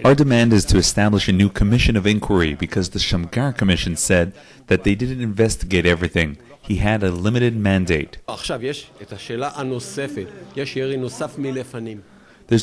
Our demand is to establish a new commission of inquiry because the Shamgar Commission said that they didn't investigate everything. He had a limited mandate. There's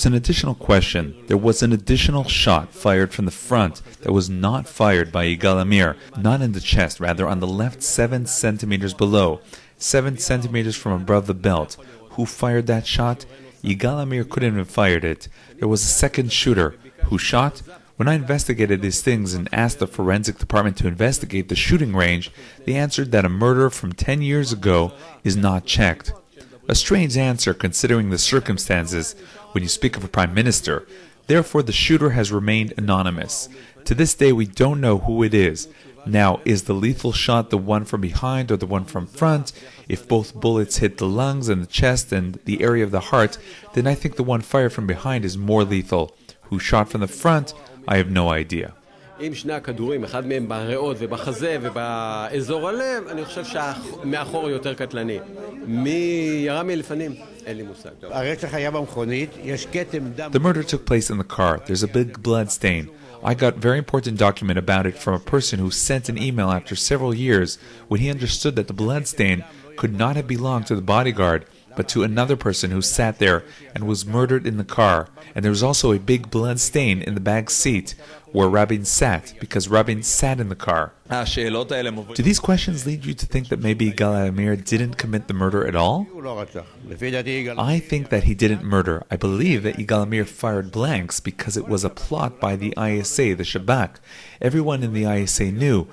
an additional question. There was an additional shot fired from the front that was not fired by Yigal Amir, not in the chest, rather on the left 7 centimeters below, 7 centimeters from above the belt. Who fired that shot? Yigal Amir couldn't have fired it. There was a second shooter. Who shot? When I investigated these things and asked the forensic department to investigate the shooting range, they answered that a murder from 10 years ago is not checked. A strange answer considering the circumstances when you speak of a prime minister. Therefore, the shooter has remained anonymous. To this day, we don't know who it is. Now, is the lethal shot the one from behind or the one from front? If both bullets hit the lungs and the chest and the area of the heart, then I think the one fired from behind is more lethal. Who shot from the front? I have no idea. אם שני הכדורים, אחד מהם בריאות ובחזה ובאזור הלב, אני חושב שהמאחור יותר קטלני. מי ירה מלפנים? אין לי מושג. הרצח היה במכונית, יש כתם דם. The murder took place in the car. There's a big blood stain. I got very important document about it from a person who sent an email after several years when he understood that the blood stain could not have belonged to the bodyguard, but to another person who sat there and was murdered in the car. And there was also a big blood stain in the back seat where Rabin sat, because Rabin sat in the car. Do these questions lead you to think that maybe Yigal Amir didn't commit the murder at all? I think that he didn't murder. I believe that Yigal Amir fired blanks because it was a plot by the ISA, the Shabak. Everyone in the ISA knew.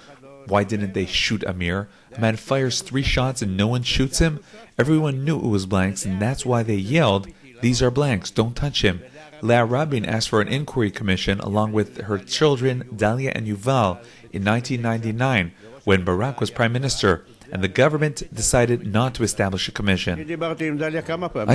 Why didn't they shoot Amir? A man fires 3 shots and no one shoots him? Everyone knew it was blanks, and that's why they yelled, "These are blanks, don't touch him." Leah Rabin asked for an inquiry commission along with her children Dalia and Yuval in 1999 when Barak was prime minister, and the government decided not to establish a commission.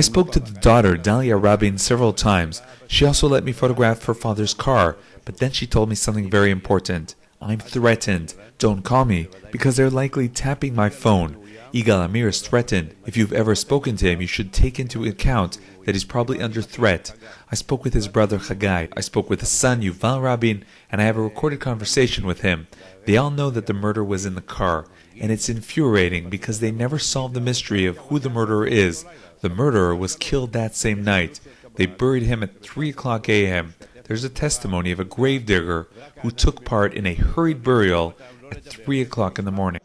I spoke to the daughter Dalia Rabin several times. She also let me photograph her father's car, but then she told me something very important. I'm threatened. Don't call me, because they're likely tapping my phone. Yigal Amir is threatened. If you've ever spoken to him, you should take into account that he's probably under threat. I spoke with his brother Chagai. I spoke with his son Yuval Rabin, and I have a recorded conversation with him. They all know that the murder was in the car, and it's infuriating because they never solved the mystery of who the murderer is. The murderer was killed that same night. They buried him at 3 o'clock a.m. There's a testimony of a gravedigger who took part in a hurried burial at 3 o'clock in the morning.